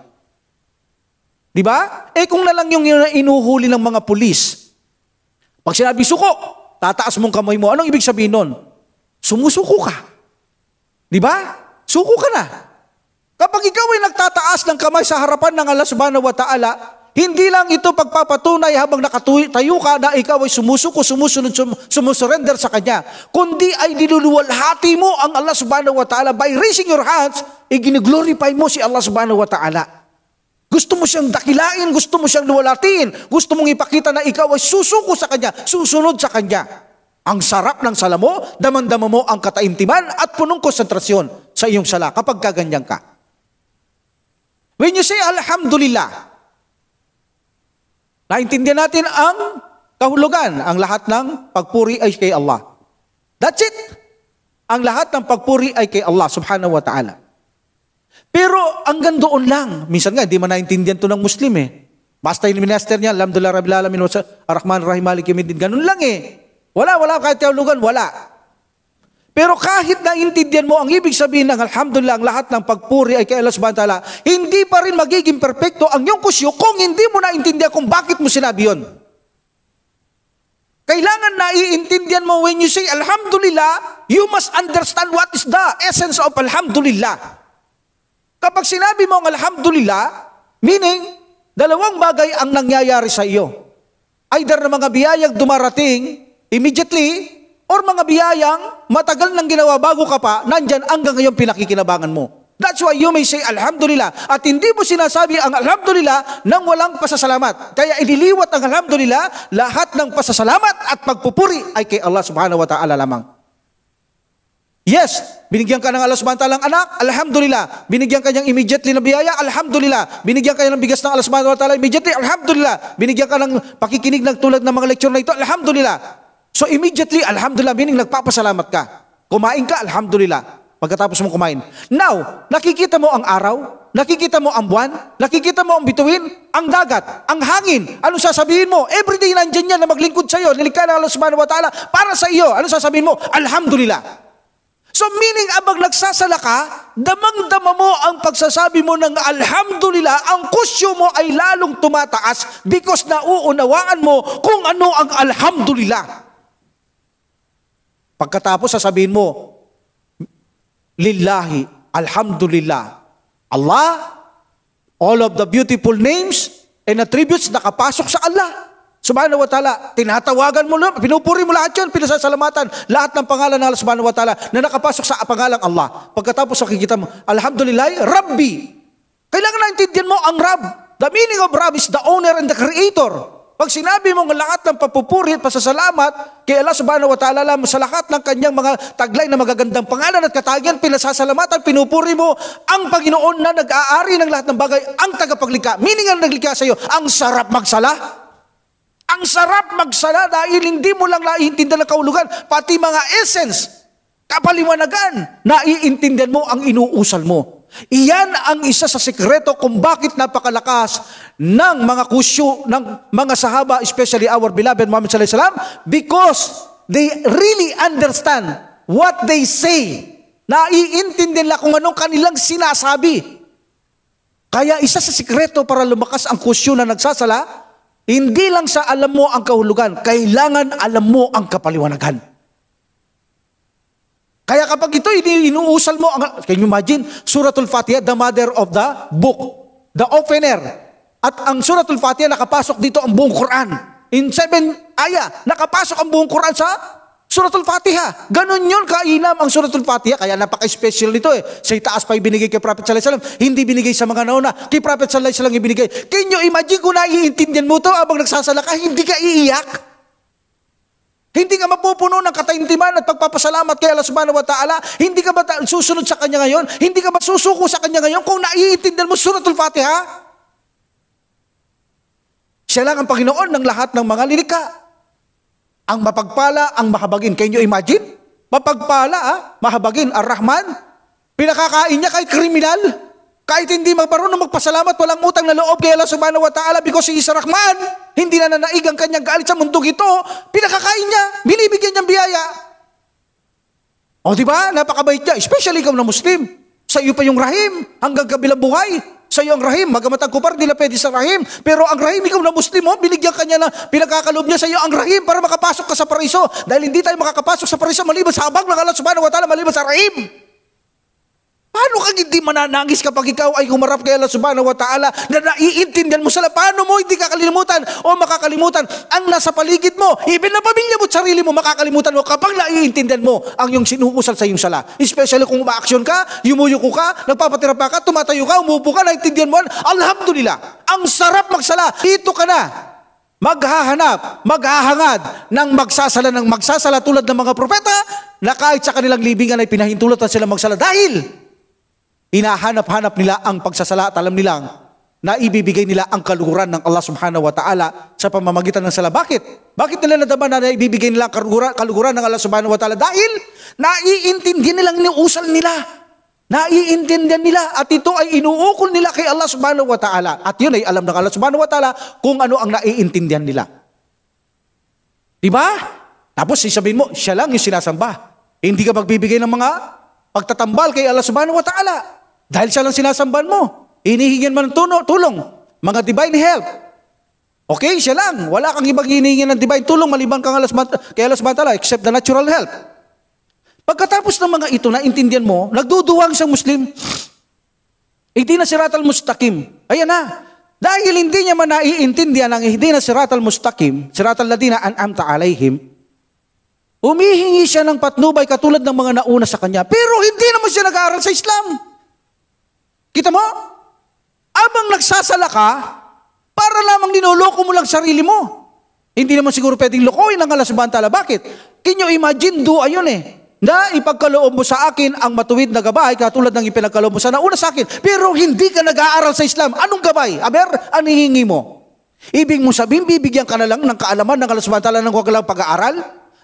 Di ba? Kung na lang yung inuhuli ng mga pulis. Pag sinabi suko, tataas mong kamay mo. Anong ibig sabihin nun? Sumusuko ka. Di ba? Suko ka na. Kapag ikaw ay nagtataas ng kamay sa harapan ng Allah subhanahu wa ta'ala, hindi lang ito pagpapatunay habang nakatayo ka na ikaw ay sumusuko, sumusunod, sumusurrender sa Kanya. Kundi ay niluluwalhati mo ang Allah subhanahu wa ta'ala by raising your hands, giniglorify mo si Allah subhanahu wa ta'ala. Gusto mo siyang dakilain, gusto mo siyang luwalatiin, gusto mong ipakita na ikaw ay susuko sa Kanya, susunod sa Kanya. Ang sarap ng sala mo, damang-dama mo ang kataimtiman at punong konsentrasyon sa iyong sala kapag kaganyan ka. When you say alhamdulillah, naintindihan natin ang kahulugan, ang lahat ng pagpuri ay kay Allah. That's it. Ang lahat ng pagpuri ay kay Allah subhanahu wa ta'ala. Pero hanggang doon lang. Minsan nga, hindi man naintindihan to ng Muslim eh. Basta yung minister niya, alhamdulillah rabbil alamin, ar-Rahman ar-Rahim, Maliki yawmiddin. Ganun lang eh. Wala, kahit kahulugan, wala. Pero kahit naintindihan mo ang ibig sabihin ng alhamdulillah, ang lahat ng pagpuri ay kay Allah subhanahu wa ta'ala, hindi pa rin magiging perfecto ang iyong kusyo kung hindi mo naintindihan kung bakit mo sinabi yun. Kailangan naiintindihan mo when you say alhamdulillah, you must understand what is the essence of alhamdulillah. Kapag sinabi mo ang alhamdulillah, meaning, dalawang bagay ang nangyayari sa iyo. Either na mga biyayang dumarating immediately, or mga biyayang matagal nang ginawa bago ka pa, nandyan hanggang ngayon pinakikinabangan mo. That's why you may say alhamdulillah. At hindi mo sinasabi ang alhamdulillah nang walang pasasalamat. Kaya iniliwat ang alhamdulillah, lahat ng pasasalamat at pagpupuri ay kay Allah subhanahu wa ta'ala lamang. Yes, binigyan ka ng Allah subhanahu wa ta'ala ng anak, alhamdulillah. Binigyan ka niyang immediately na biyaya, alhamdulillah. Binigyan ka ng bigas ng Allah subhanahu wa ta'ala immediately, alhamdulillah. Binigyan ka ng pakikinig ng tulad ng mga lecture na ito, alhamdulillah. So immediately, alhamdulillah, meaning nagpapasalamat ka. Kumain ka, alhamdulillah. Pagkatapos mo kumain. Now, nakikita mo ang araw, nakikita mo ang buwan, nakikita mo ang bituin, ang dagat, ang hangin. Ano sasabihin mo? Everyday nandyan yan na maglingkod sa iyo. Nilikha ng Allah subhanahu wa ta'ala para sa iyo. Ano sasabihin mo? Alhamdulillah. So meaning, abang nagsasala ka, damang-dama mo ang pagsasabi mo ng alhamdulillah, ang kusyo mo ay lalong tumataas because nauunawaan mo kung ano ang alhamdulillah. Pagkatapos sasabihin mo, lillahi, alhamdulillah. Allah, all of the beautiful names and attributes nakapasok sa Allah. Subhanahu wa ta'ala, tinatawagan mo na, pinupuri mo lahat yun, pinasasalamatan, lahat ng pangalan ng Allah subhanahu wa ta'ala na nakapasok sa pangalang Allah. Pagkatapos nakikita mo, alhamdulillah, Rabbi. Kailangan naintindihan mo ang Rabb. The meaning of Rabb is the owner and the creator. Pag sinabi mo ang lahat ng papupuri at pasasalamat kay Allah subhanahu wa ta'ala sa lahat ng kanyang mga taglay na magagandang pangalan at katagian, pinasasalamatan, pinupuri mo ang Panginoon na nag-aari ng lahat ng bagay, ang tagapaglikha. Meaning ang naglikha sa iyo, ang sarap magsala. Ang sarap magsala dahil hindi mo lang naiintindihan ng kahulugan, pati mga essence, kapaliwanagan, naiintindihan mo ang inuusal mo. Iyan ang isa sa sikreto kung bakit napakalakas ng mga kusyo ng mga sahaba, especially our beloved Muhammad sallallahu alaihi wasallam, because they really understand what they say. Naiintindihan nila kung anong kanilang sinasabi. Kaya isa sa sikreto para lumakas ang kusyo na nagsasala, hindi lang sa alam mo ang kahulugan, kailangan alam mo ang kapaliwanagan. Kaya kapag ito inuusal mo, can you imagine, Suratul Fatiha, the mother of the book, the opener. At ang Suratul Fatiha, nakapasok dito ang buong Quran. In 7 ayah, nakapasok ang buong Quran sa Suratul Fatiha. Ganon yun, kainam ang Suratul Fatiha. Kaya napaka-special nito eh. Sa itaas pa ibinigay kay Prophet sallallahu alaihi wasallam, hindi binigay sa mga nauna. Kay Prophet sallallahu alaihi wasallam ibinigay. Can you imagine kung naiintindihan mo to abang nagsasala ka, hindi ka iiyak? Hindi ka mapupuno ng kataimtiman at pagpapasalamat kay Allah subhanahu wa ta'ala? Hindi ka ba susunod sa Kanya ngayon? Hindi ka ba susuko sa Kanya ngayon kung naiintindihan mo Suratul Fatiha? Siya lang ang Panginoon ng lahat ng mga lilikha. Ang mapagpala, ang mahabagin. Can you imagine? Mapagpala, mahabagin, ar-Rahman. Pinakakain niya kahit kriminal. Kahit hindi marunong magpasalamat, walang utang na loob kay Allah subhanahu wa ta'ala because he is Rahman. Hindi na nanaig ang kanyang galit sa mundong ito. Pinakakain niya, binibigyan niyang biyaya. O diba, napakabait niya. Especially ikaw na Muslim. Sa iyo pa yung Rahim, hanggang kabilang buhay. Sa iyo ang Rahim, magamatang kupar, di na pwede sa Rahim. Pero ang Rahim, ikaw na Muslim, binigyan ka niya na pinakakalob niya sa iyo ang Rahim para makapasok ka sa paraiso. Dahil hindi tayo makakapasok sa paraiso maliban sa habag ng Allah subhanahu wa ta'ala, maliban sa Rahim. Paano ka hindi mananangis kapag ikaw ay humarap kay Allah subhanahu wa ta'ala na naiintindihan mo sila? Paano mo hindi kakalimutan o makakalimutan ang nasa paligid mo? Even na pamilya mo at sarili mo, makakalimutan mo kapag naiintindihan mo ang iyong sinuusal sa iyong sala. Especially kung umaaksyon ka, yumuyuko ka, nagpapatira pa ka, tumatayo ka, umupo ka, naiintindihan mo, alhamdulillah, ang sarap magsala. Dito ka na maghahanap, maghahangad ng magsasala tulad ng mga propeta na kahit sa kanilang libingan ay pinahintulot na sila magsala dahil Hinahanap-hanap nila ang pagsasala at alam nilang na ibibigay nila ang kaluhuran ng Allah subhanahu wa ta'ala sa pamamagitan ng sala. Bakit? Bakit nila nadama na ibibigay nila ang kaluhuran ng Allah subhanahu wa ta'ala? Dahil naiintindihan nilang niusal nila. Naiintindihan nila at ito ay inuukol nila kay Allah subhanahu wa ta'ala. At yun ay alam ng Allah subhanahu wa ta'ala kung ano ang naiintindihan nila. Diba? Tapos sasabihin mo, siya lang yung sinasamba. Hindi ka magbibigay ng mga pagtatambal kay Allah subhanahu wa ta'ala. Dahil siya lang sinasamban mo. Hinihingan mo ng tulong. Mga divine help. Okay, siya lang. Wala kang ibang hinihingan ng divine tulong maliban kay Allah subhanahu wa ta'ala except the natural help. Pagkatapos ng mga ito, naintindihan mo, nagduduwang siyang Muslim. Hindi na siratal mustaqim. Ayan na. Dahil hindi niya man naiintindihan ang hindi na siratal mustaqim, siratal ladina an'amta alaihim, humihingi siya ng patnubay katulad ng mga nauna sa kanya. Pero hindi naman siya nag-aaral sa Islam. Kita mo? Abang nagsasala ka, para lamang ninuloko mo lang sarili mo. Hindi naman siguro pwedeng lokohin ng Allah subhanahu wa ta'ala. Bakit? Can you imagine, ayun na ipagkaloob mo sa akin ang matuwid na gabay katulad ng ipinagkaloob mo sa nauna sa akin. Pero hindi ka nag-aaral sa Islam. Anong gabay? Ano hihingi mo? Ibig mo sabihin, bibigyan ka na lang ng kaalaman ng Allah subhanahu wa ta'ala ng huwag lang pag-aaral?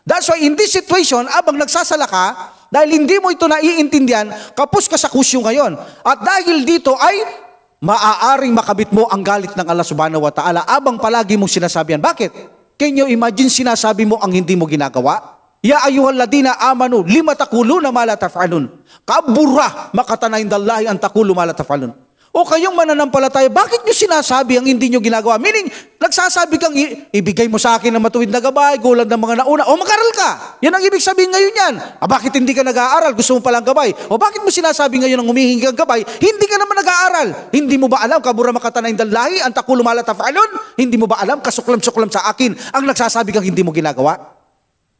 That's why in this situation, abang nagsasala ka, dahil hindi mo ito naiintindihan, kapos ka sa kusyo ngayon. At dahil dito ay maaaring makabit mo ang galit ng Allah subhanahu wa ta'ala abang palagi mong sinasabihan. Bakit? Can you imagine sinasabi mo ang hindi mo ginagawa? Ya ayyuhalladina amanu lima taquluna ma la taf'alun. Kabura makatanayin dallahi an taqulu ma la taf'alun. O kayong mananampalataya, bakit nyo sinasabi ang hindi nyo ginagawa? Meaning, nagsasabi kang ibigay mo sa akin ng matuwid na gabay, gulang ng mga nauna, o mag-aral ka. Yan ang ibig sabihin ngayon yan. Bakit hindi ka nag-aaral? Gusto mo palang gabay. O bakit mo sinasabi ngayon ang humihingi kang gabay? Hindi ka naman nag-aaral. Hindi mo ba alam, kabura makatanayin dallahi, ang taqulu ma la taf'alun? Hindi mo ba alam, kasuklam-suklam sa akin, ang nagsasabi kang hindi mo ginagawa?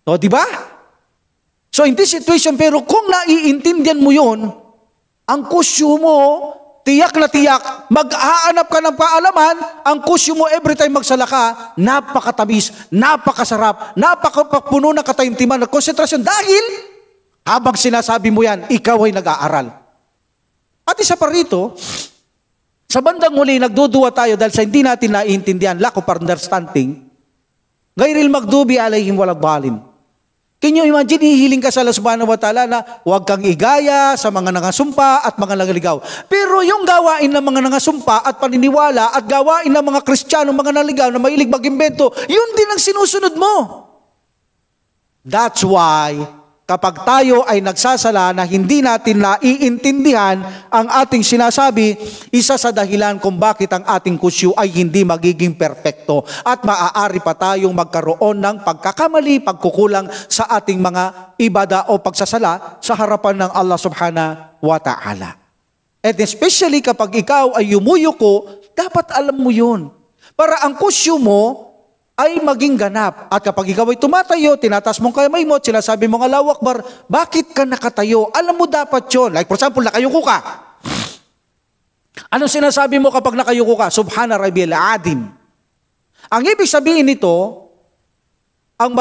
O, di ba? So, in this situation, pero kung naiintindihan mo yun, ang kusyo mo, tiyak na tiyak, mag-aanap ka ng kaalaman, ang kusyo mo every time magsala ka, napakatamis, napakasarap, napakapuno ng katahimtiman at konsentrasyon dahil habang sinasabi mo yan, ikaw ay nag-aaral. At isa pa rito, sa bandang huli, nagduduwa tayo dahil sa hindi natin naiintindihan, lack of understanding, gayril magdubi alayhim waladhalin. Can you imagine, hihiling ka sa Allah subhanahu wa ta'ala na huwag kang igaya sa mga nangasumpa at mga nangaligaw. Pero yung gawain ng mga nangasumpa at paniniwala at gawain ng mga Kristiyano, mga naligaw na mahilig mag-imbento, yun din ang sinusunod mo. That's why, kapag tayo ay nagsasala na hindi natin naiintindihan ang ating sinasabi, isa sa dahilan kung bakit ang ating kusyo ay hindi magiging perpekto at maaari pa tayong magkaroon ng pagkakamali, pagkukulang sa ating mga ibada o pagsasala sa harapan ng Allah subhanahu wa ta'ala. And especially kapag ikaw ay yumuyuko, dapat alam mo yun. Para ang kusyo mo ay maging ganap. At kapag ikaw ay tumatayo, tinataas mong kamay mo, sinasabi mong Allahu Akbar, bakit ka nakatayo? Alam mo dapat yun. Like for example, nakayuko ka. Anong sinasabi mo kapag nakayuko ka? Subhana Rabbiyal Adim. Ang ibig sabihin nito, ang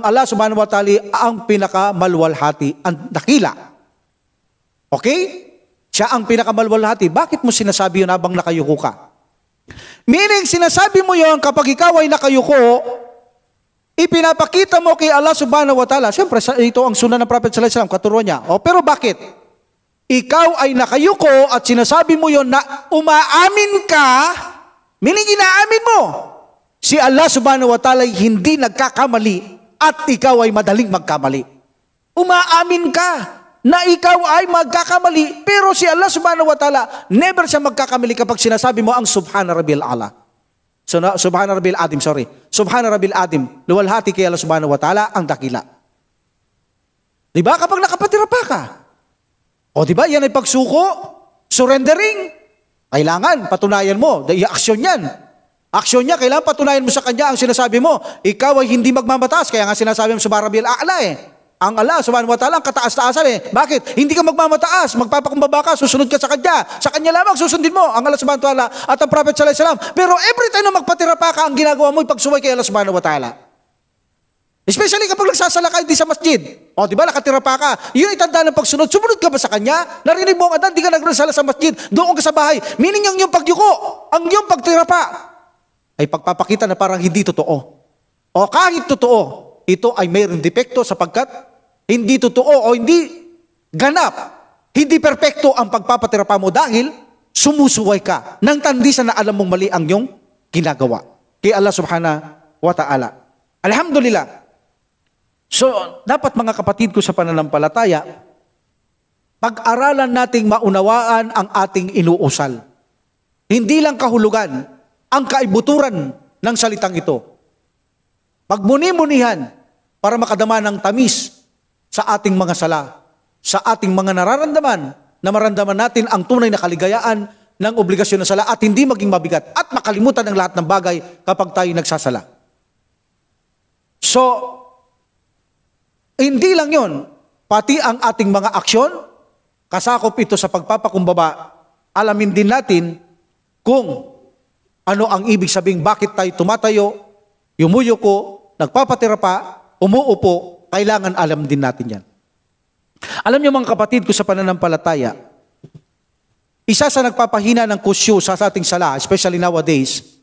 Allah subhanahu wa ta'ala ang pinakamalwalhati, ang dakila. Okay? Siya ang pinakamalwalhati. Bakit mo sinasabi yun habang nakayuko ka? Meaning, sinasabi mo yon kapag ikaw ay nakayuko, ipinapakita mo kay Allah subhanahu wa ta'ala. Siyempre, ito ang sunan ng Prophet sallallahu alaihi wasallam, katuruan niya. Pero bakit? Ikaw ay nakayuko at sinasabi mo yon na umaamin ka, meaning inaamin mo, si Allah subhanahu wa ta'ala ay hindi nagkakamali at ikaw ay madaling magkamali. Umaamin ka na ikaw ay magkakamali, pero si Allah subhanahu wa ta'ala, never siya magkakamali kapag sinasabi mo ang Subhana Rabbil Ala. Subhana Rabbil Adim, Subhana Rabbil Adim, luwalhati kay Allah subhanahu wa ta'ala, ang dakila. Diba? Kapag nakapatira pa ka. O diba? Yan ay pagsuko, surrendering. Kailangan, patunayan mo, aksyon yan. Aksyon niya, kailangan patunayan mo sa kanya ang sinasabi mo. Ikaw ay hindi magmamataas, kaya nga sinasabi mo Subhana Rabbil Ala Ang Allah subhanahu wa ta'ala ang kataas-taasan Bakit? Hindi ka magmamataas, magpapakumbaba ka, susunod ka sa kanya. Sa kanya lamang susundin mo ang Allah subhanahu wa ta'ala at ang Prophet sallallahu alaihi wasallam. Pero every time na magpatira pa ka, ang ginagawa mo ay pagsuway kay Allah subhanahu wa ta'ala. Especially kapag nagsasala ka hindi sa masjid. O, di ba, nakatira pa ka. Yun ay tanda ng pagsunod. Sumunod ka ba sa kanya? Narinig mo ang adan, di ka nagsasala sa masjid. Doon ka sa bahay. Meaning ang iyong pagyuko, ang iyong pagtira pa, ay pagpapakita na parang hindi totoo. O kahit totoo, ito ay mayroong depekto sapagkat hindi totoo o hindi ganap. Hindi perpekto ang pagpapatira pa mo dahil sumusuway ka nang tandisan na alam mong mali ang iyong ginagawa. Kay Allah subhanahu wa ta'ala. Alhamdulillah. So, dapat mga kapatid ko sa pananampalataya, pag-aralan nating maunawaan ang ating inuusal. Hindi lang kahulugan, ang kaibuturan ng salitang ito. Pagmuni-munihan para makadama ng tamis sa ating mga sala, sa ating mga nararamdaman, na maramdaman natin ang tunay na kaligayaan ng obligasyon ng sala at hindi maging mabigat at makalimutan ng lahat ng bagay kapag tayo nagsasala. So, hindi lang yon, pati ang ating mga aksyon, kasakop ito sa pagpapakumbaba, alamin din natin kung ano ang ibig sabing bakit tayo tumatayo, yumuyuko, nagpapatira pa, umuupo, kailangan alam din natin yan. Alam niyo mga kapatid ko sa pananampalataya, isa sa nagpapahina ng kusyo sa ating sala, especially nowadays,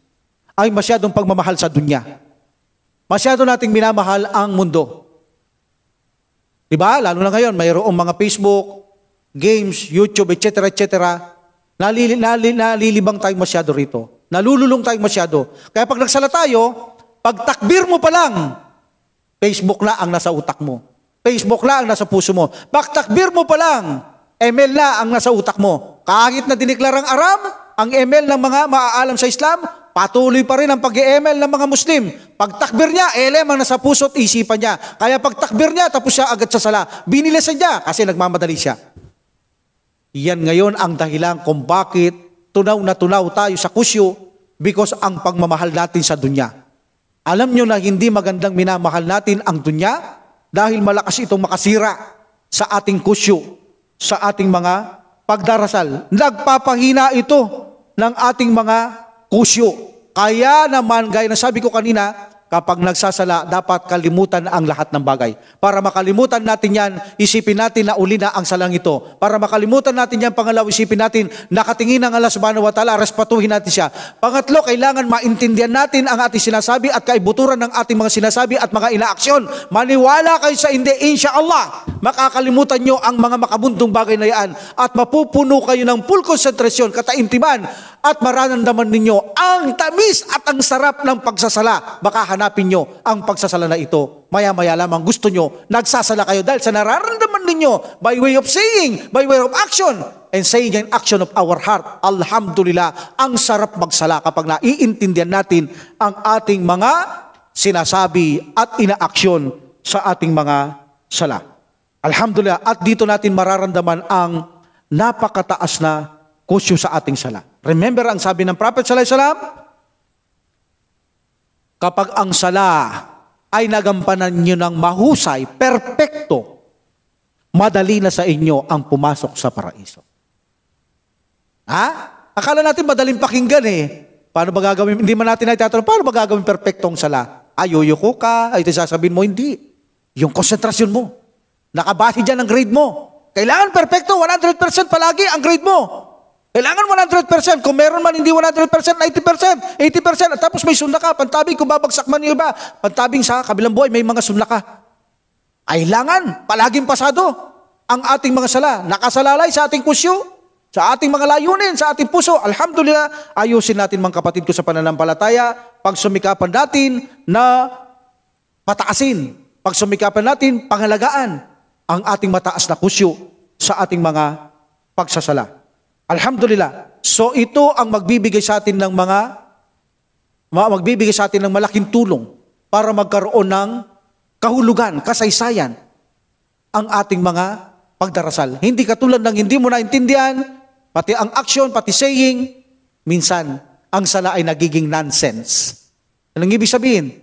ay masyadong pagmamahal sa dunya. Masyado nating minamahal ang mundo. Diba? Lalo na ngayon, mayroong mga Facebook, games, YouTube, etc. Nalilibang tayo masyado rito. Nalululong tayo masyado. Kaya pag nagsala tayo, pag takbir mo pa lang, Facebook na ang nasa utak mo. Facebook na ang nasa puso mo. Pag takbir mo pa lang, ML na ang nasa utak mo. Kahit na diniklarang Aram, ang ML ng mga maaalam sa Islam, patuloy pa rin ang pag-ML ng mga Muslim. Pag takbir niya, LM ang nasa puso at isipan niya. Kaya pag takbir niya, tapos siya agad sa sala. Binilisan niya kasi nagmamadali siya. Yan ngayon ang dahilan kung bakit tunaw na tunaw tayo sa kusyo because ang pagmamahal natin sa dunya. Alam nyo na hindi magandang minamahal natin ang dunya dahil malakas itong makasira sa ating kusyo, sa ating mga pagdarasal. Nagpapahina ito ng ating mga kusyo. Kaya naman, gaya na sabi ko kanina, kapag nagsasala, dapat kalimutan ang lahat ng bagay. Para makalimutan natin yan, isipin natin na uli na ang salang ito. Para makalimutan natin yan, pangalaw, isipin natin, nakatingin ang Allah subhanahu wa ta'ala, respatuhin natin siya. Pangatlo, kailangan maintindihan natin ang ating sinasabi at kaibuturan ng ating mga sinasabi at mga inaaksyon. Maniwala kayo sa hindi, insyaAllah, makakalimutan nyo ang mga makabundong bagay na yan at mapupuno kayo ng full concentration, kataimtiman, at mararamdaman ninyo ang tamis at ang sarap ng pagsasala. Baka hanapin nyo ang pagsasala na ito. Maya-maya lamang gusto nyo, nagsasala kayo dahil sa nararamdaman ninyo by way of saying, by way of action, and saying an action of our heart. Alhamdulillah, ang sarap magsala kapag naiintindihan natin ang ating mga sinasabi at inaaksyon sa ating mga sala. Alhamdulillah, at dito natin mararamdaman ang napakataas na kusyo sa ating sala. Remember ang sabi ng Prophet sallallahu alaihi wasallam, kapag ang sala ay nagampanan nyo ng mahusay, perpekto, madali na sa inyo ang pumasok sa paraiso. Ha? Akala natin madaling pakinggan eh. Paano ba gagawin? Hindi man natin naitatanong, paano ba gagawin perpektong sala? Ayuyuko ka, ay sasabihin mo, hindi. Yung konsentrasyon mo. Nakabase dyan ang grade mo. Kailangan perpekto, 100% palagi ang grade mo. Kailangan 100%. Kung meron man hindi 100%, 90%, 80%. At tapos may sunla ka. Pantabing kung babagsak man yung iba. Pantabing sa kabilang buhay, may mga sunla ka. Kailangan palaging pasado ang ating mga sala. Nakasalalay sa ating kusyo, sa ating mga layunin, sa ating puso. Alhamdulillah, ayusin natin mga kapatid ko sa pananampalataya. Pagsumikapan natin na pataasin. Pagsumikapan natin, pangalagaan ang ating mataas na kusyo sa ating mga pagsasala. Alhamdulillah. So ito ang magbibigay sa atin ng magbibigay sa atin ng malaking tulong para magkaroon ng kahulugan, kasaysayan ang ating mga pagdarasal. Hindi katulad ng hindi mo naintindihan, pati ang action, pati saying, minsan ang sala ay nagiging nonsense. Anong ibig sabihin?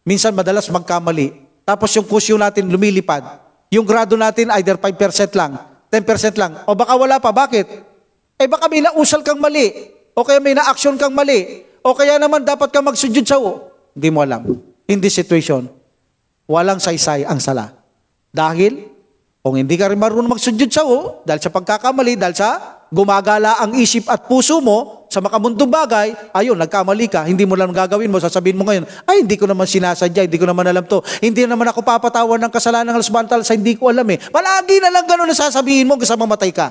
Minsan madalas magkamali. Tapos yung kusyo natin lumilipad. Yung grado natin either 5% lang, 10% lang. O baka wala pa. Bakit? Eh baka may nausal kang mali, o kaya may na-action kang mali, o kaya naman dapat kang magsujud sa Hindi mo alam. In this situation, walang saysay ang sala. Dahil, kung hindi ka rin marunong magsujud sa dahil sa pagkakamali, dahil sa gumagala ang isip at puso mo sa makamundong bagay, ayun, nagkamali ka, hindi mo lang gagawin mo, sasabihin mo ngayon, ay, hindi ko naman sinasadya, hindi ko naman alam to, hindi naman ako papatawan ng kasalanan ng Allah subhanahu wa ta'ala sa hindi ko alam eh. Palagi na lang gano'n na sasabihin mo hanggang sa mamatay ka.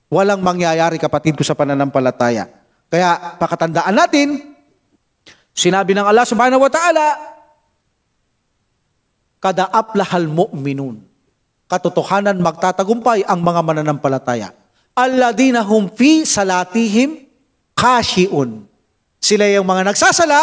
Walang mangyayari, kapatid ko, sa pananampalataya. Kaya, pakatandaan natin, sinabi ng Allah subhanahu wa ta'ala, kada aflahal mu'minun. Katotohanan magtatagumpay ang mga mananampalataya. Alladina hum fi salatihim khashi'un. Sila yung mga nagsasala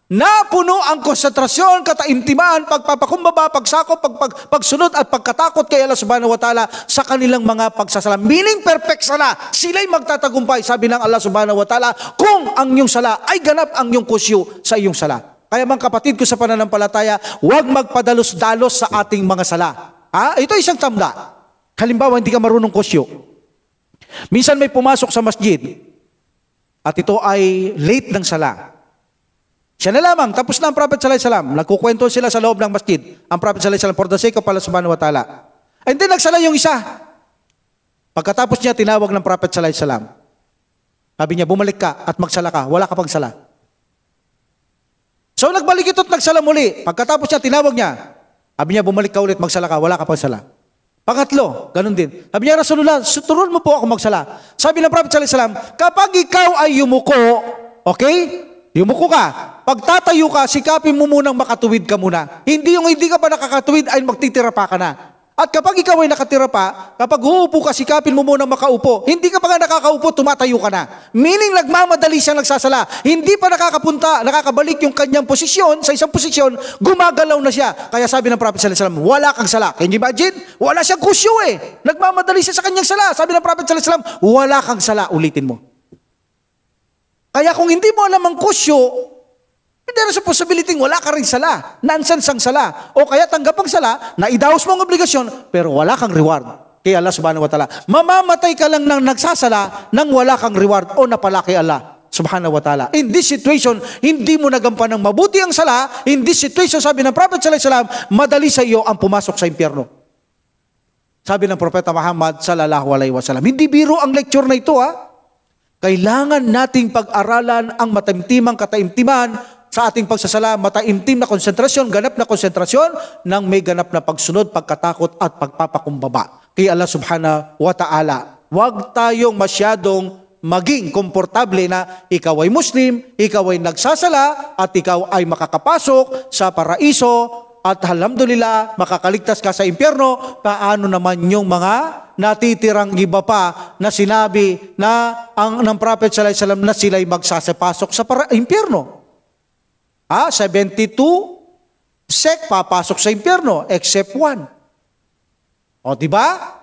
na puno ang konsentrasyon, kataimtiman, pagpapakumbaba, pagsakop, pagsunod at pagkatakot kay Allah subhanahu wa ta'ala sa kanilang mga pagsasala. Meaning perfect sala. Sila'y magtatagumpay, sabi ng Allah subhanahu wa ta'ala, kung ang iyong sala ay ganap ang iyong kusyo sa iyong sala. Kaya mga kapatid ko sa pananampalataya, huwag magpadalos-dalos sa ating mga sala. Ito isang tanda. Halimbawa, hindi ka marunong kusyo. Minsan may pumasok sa masjid at ito ay late ng sala. Siya na lamang, tapos na ang Prophet sallallahu alaihi wasallam. Nagkukwento sila sa loob ng masjid. Ang Prophet sallallahu alaihi wasallam, for the sake of Allah subhanahu wa ta'ala. And then nagsala yung isa. Pagkatapos niya, tinawag ng Prophet sallallahu alaihi wasallam. Sabi niya, bumalik ka at magsala ka. Wala ka pang sala. So nagbalik ito at nagsala muli. Pagkatapos niya, tinawag niya. Sabi niya, bumalik ka ulit, magsala ka, wala ka pang sala. Pangatlo, ganun din. Sabi niya, Rasulullah, turuan mo po ako magsala. Sabi ng Prophet sallallahu alaihi wasallam, kapag ikaw ay yumuko, okay? Yumuko ka. Pagtatayo ka, sikapin mo munang makatuwid ka muna. Hindi yung hindi ka pa nakakatuwid ay magtitira pa ka na. At kapag ikaw ay nakatira pa, kapag uupo ka, sikapin mo munang makaupo. Hindi ka pa nga nakakaupo, tumatayo ka na. Meaning, nagmamadali siyang nagsasala. Hindi pa nakakapunta, nakakabalik yung kanyang posisyon, sa isang posisyon, gumagalaw na siya. Kaya sabi ng Prophet sallallahu alaihi wasallam, wala kang sala. Can you imagine? Wala siyang kusyo eh. Nagmamadali siya sa kanyang sala. Sabi ng Prophet sallallahu alaihi wasallam, wala kang sala. Ulitin mo. Kaya kung hindi mo alam ang kusyo, there is a possibility wala ka rin sala. Nonsense ang sala. O kaya tanggap ang sala, na idaos mo ang obligasyon, pero wala kang reward kay Allah subhanahu wa ta'ala. Mamamatay ka lang nang nagsasala nang wala kang reward o napala kay Allah subhanahu wa ta'ala. In this situation, hindi mo nagampan ng mabuti ang sala. In this situation, sabi ng Prophet sallallahu alaihi wasallam, madali sa iyo ang pumasok sa impyerno. Sabi ng Propeta Muhammad sallallahu alaihi wasallam. Hindi biro ang lecture na ito Kailangan nating pag-aralan ang mataimtimang kataimtiman sa ating pagsasala, mataimtim na konsentrasyon, ganap na konsentrasyon ng may ganap na pagsunod, pagkatakot at pagpapakumbaba kay Allah subhanahu wa ta'ala. Huwag tayong masyadong maging komportable na ikaw ay Muslim, ikaw ay nagsasala at ikaw ay makakapasok sa paraiso at alhamdulillah makakaligtas ka sa impyerno. Paano naman yung mga natitirang iba pa na sinabi na ng Prophet sallallahu alaihi wasallam na sila'y magsasapasok sa impyerno? 72 sect papasok sa impyerno except one. O diba?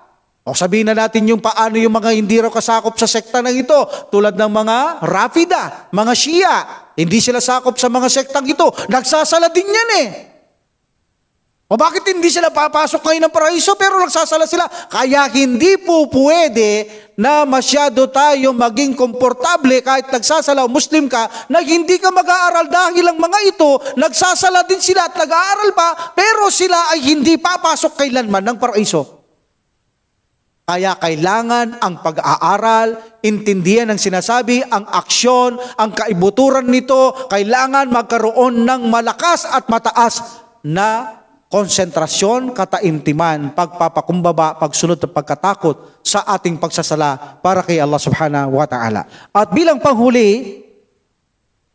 O sabihin na natin yung paano yung mga hindi raw kasakop sa sekta ng ito, tulad ng mga Rafida, mga Shia. Hindi sila sakop sa mga sektang ito. Nagsasala din yan O bakit hindi sila papasok ngayon ng paraiso pero nagsasala sila? Kaya hindi po pwede na masyado tayo maging komportable kahit nagsasala o Muslim ka na hindi ka mag-aaral dahil ang mga ito nagsasala din sila at nag-aaral pa pero sila ay hindi papasok kailanman ng paraiso. Kaya kailangan ang pag-aaral, intindihan ang sinasabi, ang aksyon, ang kaibuturan nito, kailangan magkaroon ng malakas at mataas na konsentrasyon, kataimtiman, pagpapakumbaba, pagsunod at pagkatakot sa ating pagsasala para kay Allah subhanahu wa ta'ala. At bilang panghuli,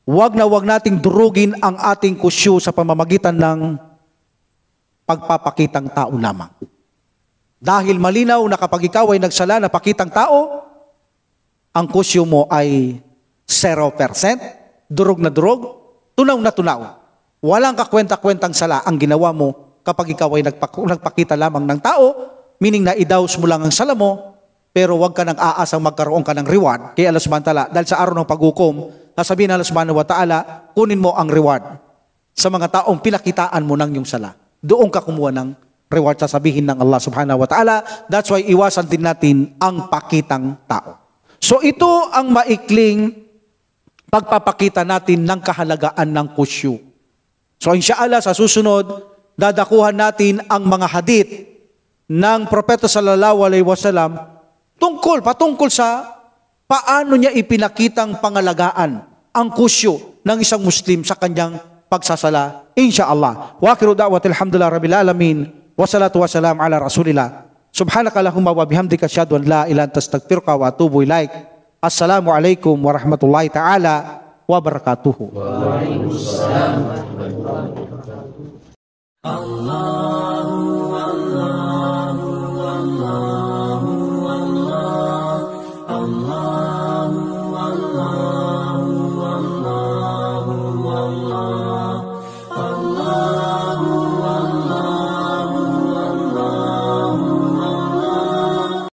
wag nating durugin ang ating kusyo sa pamamagitan ng pagpapakitang tao lamang. Dahil malinaw na kapag ikaw ay nagsala na pakitang tao, ang kusyo mo ay 0%, durog na durog, tunaw na tunaw. Walang kakwenta-kwentang sala ang ginawa mo kapag ikaw ay nagpakita lamang ng tao, meaning na idaos mo lang ang sala mo, pero huwag ka nang aasang magkaroon ka ng reward kay Allah subhanahu wa ta'ala. Dahil sa araw ng paghukom, sasabihin ng Allah subhanahu wa ta'ala, kunin mo ang reward sa mga taong pinakitaan mo ng iyong sala. Doon ka kumuha ng reward, sasabihin ng Allah subhanahu wa ta'ala. That's why iwasan din natin ang pakitang tao. So ito ang maikling pagpapakita natin ng kahalagaan ng kusyu. So inshallah sa susunod, dadakuhan natin ang mga hadith ng Propeta sallallahu alaihi wasallam patungkol sa paano niya ipinakitang pangalagaan ang kusyo ng isang Muslim sa kanyang pagsasala. Insyaallah. Wa akhiru da'watil hamdulillah rabbil alamin. Wassalatu wassalamu ala Rasulillah. Subhanakallahumma wa bihamdika asyhadu an la ilaha illa anta astaghfiruka wa atubu ilaik. Assalamu alaikum warahmatullahi taala wabarakatuh. Waalaikumsalam warahmatullahi wabarakatuh. Allah